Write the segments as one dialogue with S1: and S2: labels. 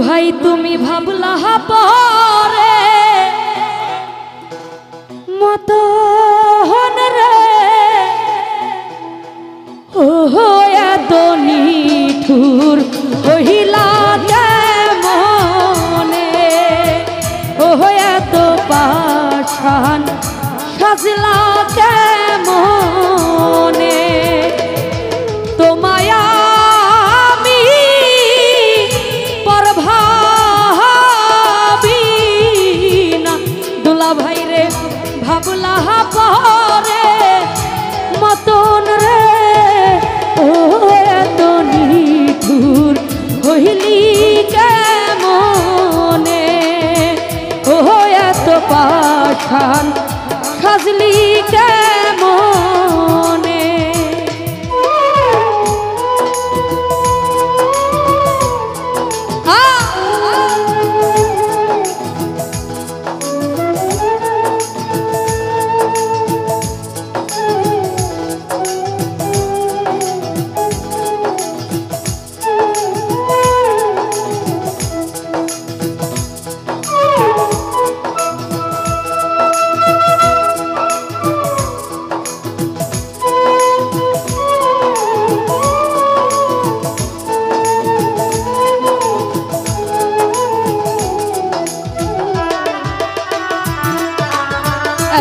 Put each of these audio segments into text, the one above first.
S1: ভাই তুমি ভাবলা পরে মতন রে ও এত নিঠুর হইলা মনে ও এত পাষাণ সাজলা মনে তোমায় আমি পর ভাবি না দুলা ভাই রে ভাবলা পরে মতন রে ও এত নিঠুর হইলি কেমনে ও এত পাষাণ সাজলি কেমনে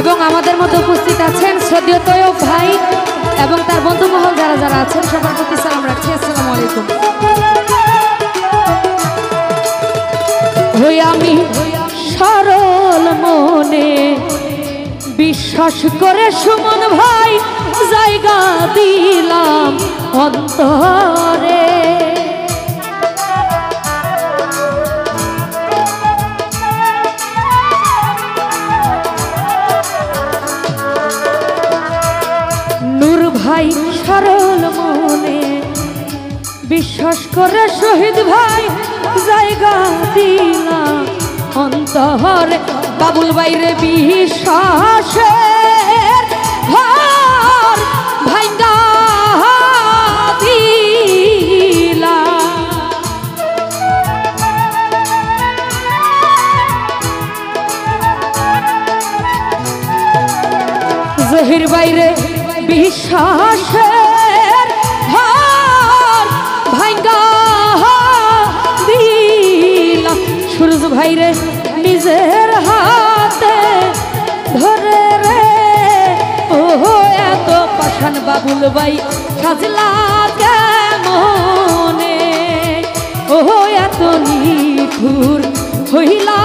S1: এবং আমাদের মধ্যে উপস্থিত আছেন শ্রদ্ধেয় তৈয়ব ভাই এবং তার বন্ধু মহল যারা যারা আছেন সবার প্রতি সালাম রাখছি। আসসালামু আলাইকুম। হই আমি সরল মনে বিশ্বাস করে সুমন ভাই জায়গা দিলাম অন্তরে ভাই সরল মনে বিশ্বাস করে শহীদ ভাই জায়গা দিলাম অন্তরে বাবুল বাইরে বিশ্বাসের ঘর ভাঙ্গা দিলাম জহির বাইরে বিশ্বাসের ঘর ভাঙ্গা দিলাম সুরজ ভাইরে নিজের হাতে ধরে রে ও এত পাষাণ বাবুল ভাই সাজলা কেমনে ও এত নিঠুর হইলা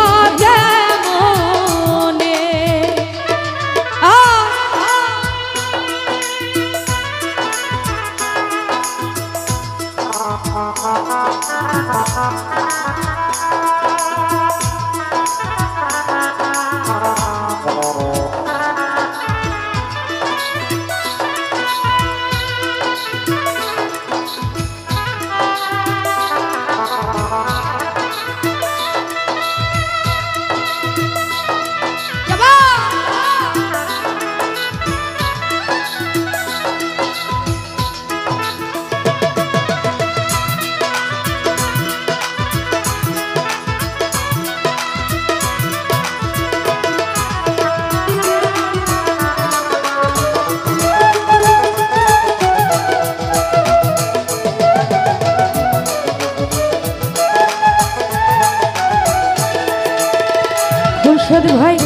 S1: ভাই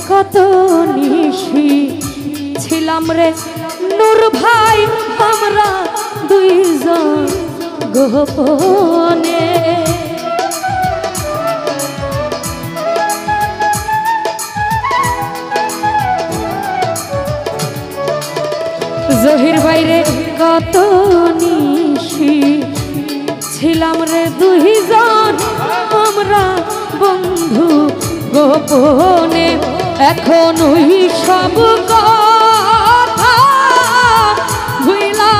S1: কত নিশি ছিলাম রে নূর ভাই আমরা দুইজন গোপনে জহির বাইরে কত নিশি ছিলাম রে দুইজন আমরা বন্ধু গোপনে এখন ওই সব কথা ভুইলা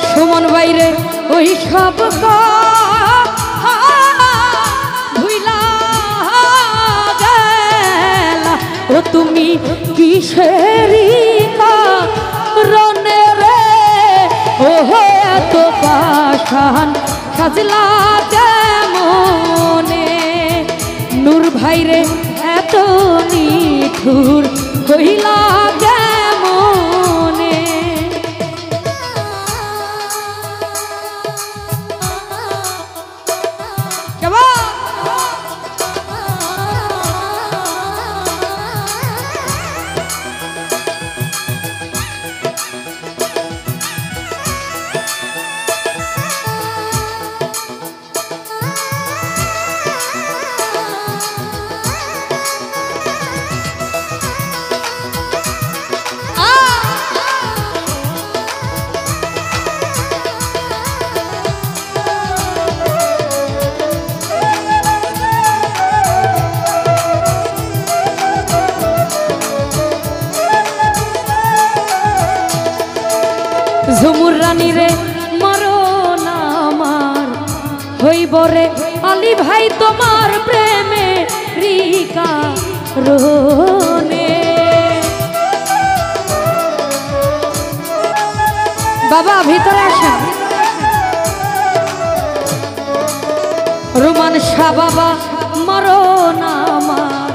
S1: সুমন বাইরে ওই সব কথা ভুইলা গেলা ও তুমি কিসেরি কারণে রে ওহো এত পাষাণ সাজলা কেমনে নূর ভাই রে এত নিঠুর হইলা কেমনে ঝুমুর রানী রে মরণ আমার হইব রে আলী ভাই তোমার প্রেমে রিকা রোনে বাবা ভিতরে আসেন রোমান শাহ বাবা মরণ আমার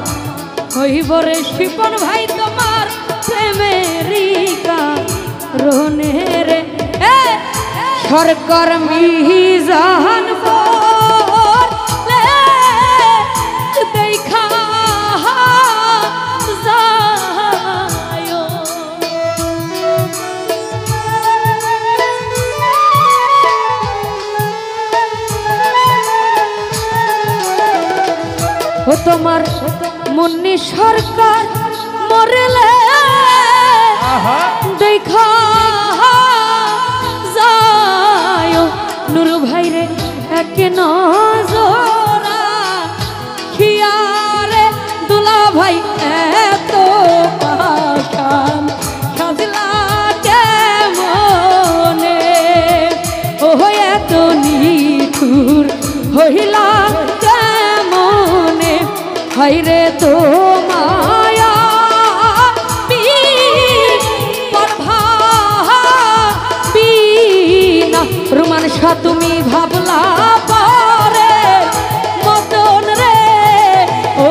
S1: হইব রে শিপন ভাই তোমার প্রেমে রিকা রোনে রে সরকার মিজান বলে দেখা যায় ও তোমার মুন্নি সরকার মরলে দেখা নূর ভাই রে এক নজরা খিয়ারে দুলা ভাই এত পাষাণ সাজলা কেমনে ও এত নিঠুর হইলা কেমনে হাই রে তো মায়া রোমান শাহ তুমি ভাবলা পারে মতন রে ও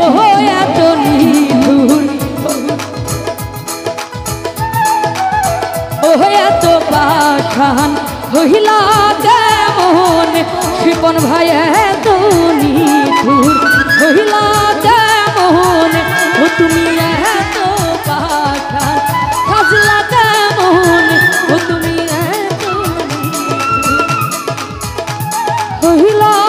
S1: এত নিঠুর ও এত পাষাণ হইলা কেমন শিপন ভাই এত নিঠুর হইলা কেমন ও তুমি এত পাষাণ সাজলা কেমন ও তুমি কহিলা